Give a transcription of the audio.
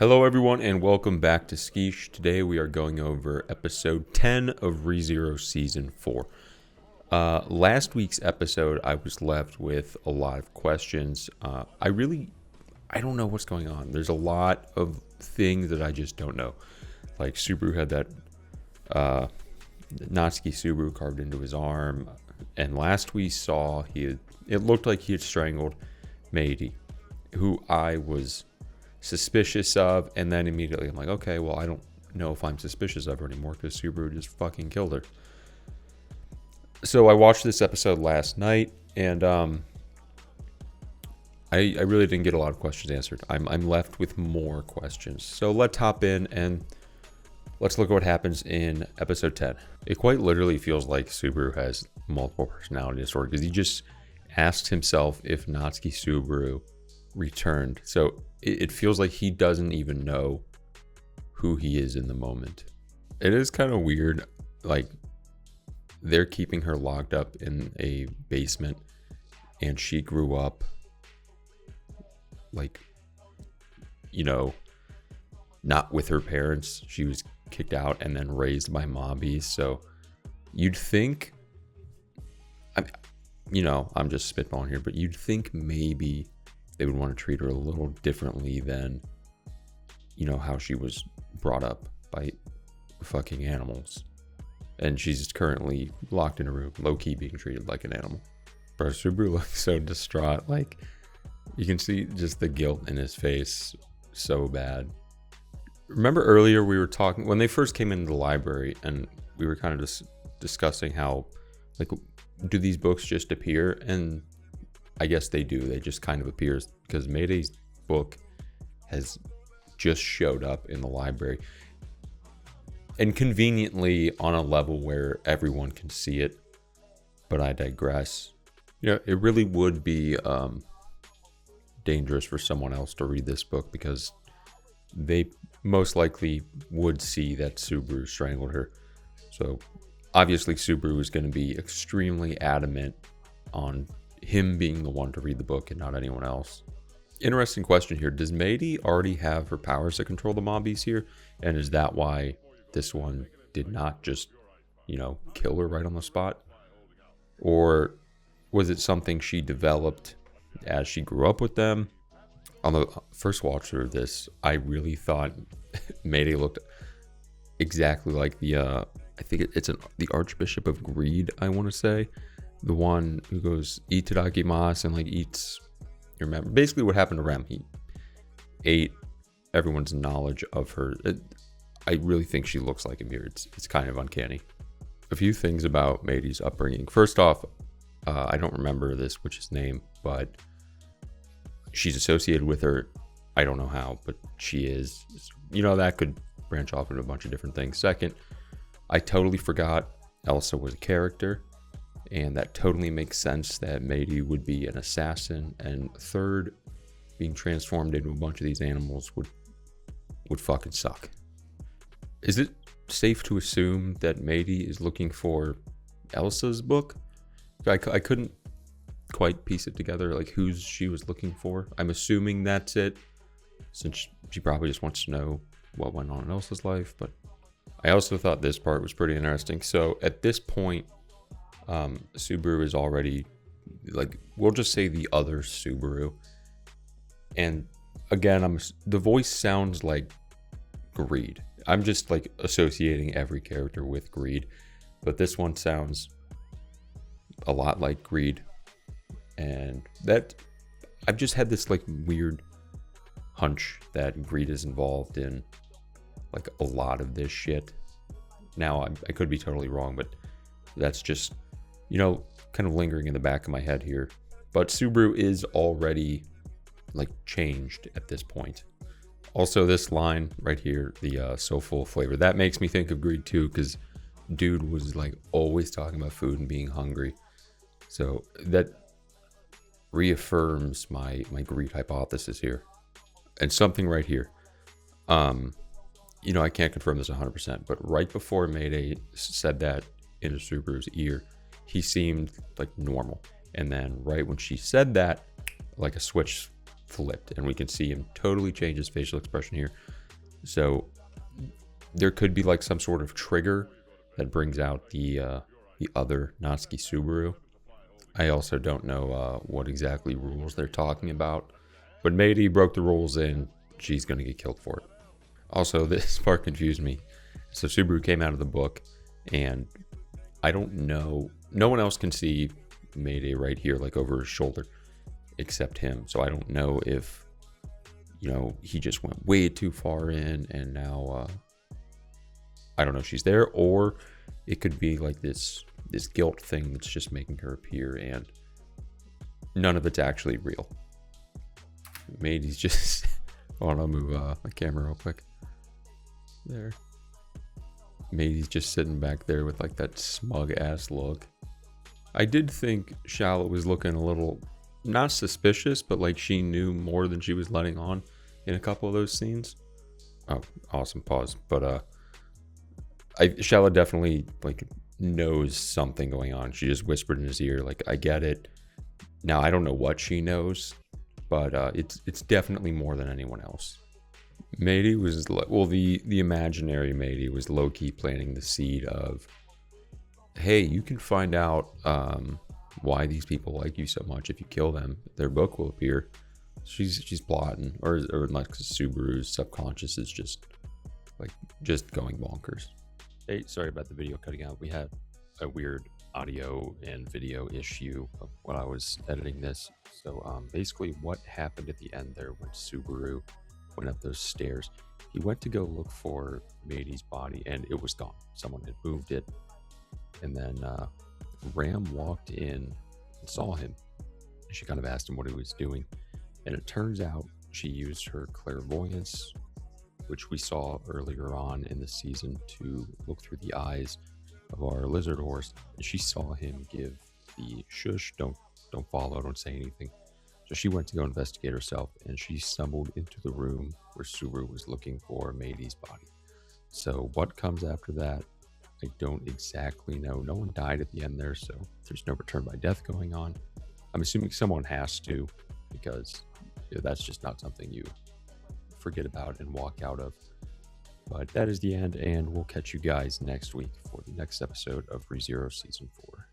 Hello everyone and welcome back to Skish. Today we are going over episode 10 of ReZero Season 4. Last week's episode I was left with a lot of questions. I don't know what's going on. There's a lot of things that I just don't know. Like Subaru had that Natsuki Subaru carved into his arm. And last we saw it looked like he had strangled Meidi, who I was suspicious of, and then immediately I'm like, okay, well, I don't know if I'm suspicious of her anymore because Subaru just fucking killed her. So I watched this episode last night, and I really didn't get a lot of questions answered. I'm left with more questions. So let's hop in and let's look at what happens in episode 10. It quite literally feels like Subaru has multiple personality disorder because he just asks himself if Natsuki Subaru returned. So it feels like he doesn't even know who he is in the moment. It is kind of weird. Like, they're keeping her locked up in a basement, and she grew up, like, not with her parents. She was kicked out and then raised by mobbies. So you'd think, I'm just spitballing here, but you'd think maybe they would want to treat her a little differently than, how she was brought up by fucking animals. And she's currently locked in a room, low-key being treated like an animal. Bro, Subaru looks so distraught. Like, you can see just the guilt in his face so bad. Remember earlier we were talking, when they first came into the library, and we were kind of just discussing how, like, do these books just appear? And I guess they do. They just kind of appears because Meidei's book has just showed up in the library, and conveniently on a level where everyone can see it. But I digress. It really would be dangerous for someone else to read this book because they most likely would see that Subaru strangled her. So obviously Subaru is going to be extremely adamant on him being the one to read the book and not anyone else. Interesting question here. Does Meidi already have her powers to control the mobbies here? And is that why this one did not just, kill her right on the spot? Or was it something she developed as she grew up with them? On the first watch through of this, I really thought Meidei looked exactly like the, I think it's the Archbishop of Greed, I want to say. The one who goes itadakimasu and eats your memory. Basically what happened to Rem. He ate everyone's knowledge of her. I really think she looks like him here. It's kind of uncanny. A few things about Meidei's upbringing. First off, I don't remember this witch's name, but she's associated with her. I don't know how, but she is. That could branch off into a bunch of different things. Second, I totally forgot Elsa was a character. And that totally makes sense that Meidi would be an assassin. And third, being transformed into a bunch of these animals would fucking suck. Is it safe to assume that Meidi is looking for Elsa's book? I couldn't quite piece it together, like who she was looking for. I'm assuming that's it, since she probably just wants to know what went on in Elsa's life. But I also thought this part was pretty interesting. So at this point, Subaru is already, we'll just say the other Subaru. And again, the voice sounds like Greed. I'm just associating every character with Greed, but this one sounds a lot like Greed. And that I've just had this weird hunch that Greed is involved in a lot of this shit. Now I could be totally wrong, but that's just kind of lingering in the back of my head here. But Subaru is already changed at this point. Also, this line right here, the so full of flavor, that makes me think of Greed too, because dude was always talking about food and being hungry. So that reaffirms my Greed hypothesis here. And something right here, I can't confirm this 100%, but right before Meidei said that into Subaru's ear, he seemed normal. And then right when she said that, a switch flipped, and we can see him totally change his facial expression here. So there could be like some sort of trigger that brings out the other Natsuki Subaru. I also don't know what exactly rules they're talking about, but Meiri broke the rules and she's going to get killed for it. Also, this part confused me. So Subaru came out of the book, and I don't know, no one else can see Mayday right here, like over his shoulder, except him. So I don't know if, he just went way too far in, and now, I don't know if she's there, or it could be like this guilt thing that's just making her appear, and none of it's actually real. Mayday's just, hold on, I'll move my camera real quick. There. Mayday's just sitting back there with like that smug ass look. I did think Shallow was looking a little, not suspicious, but like she knew more than she was letting on in a couple of those scenes. Oh, awesome pause. But Shallow definitely like knows something going on. She just whispered in his ear, like, I get it. Now I don't know what she knows, but it's definitely more than anyone else. Meiri was, well, the imaginary Meiri was low-key planting the seed of, hey, you can find out why these people like you so much. If you kill them, their book will appear. She's plotting, or like Subaru's subconscious is just going bonkers. Hey, sorry about the video cutting out. We had a weird audio and video issue when I was editing this. So basically what happened at the end there when Subaru went up those stairs, he went to go look for Meiri's body and it was gone. Someone had moved it. And then Ram walked in and saw him. And she kind of asked him what he was doing. And it turns out she used her clairvoyance, which we saw earlier on in the season, to look through the eyes of our lizard horse. And she saw him give the shush, don't follow, don't say anything. So she went to go investigate herself, and she stumbled into the room where Subaru was looking for Meiri's body. So what comes after that, I don't exactly know. No one died at the end there, so there's no return by death going on. I'm assuming someone has to, because that's just not something you forget about and walk out of. But that is the end, and we'll catch you guys next week for the next episode of ReZero Season 4.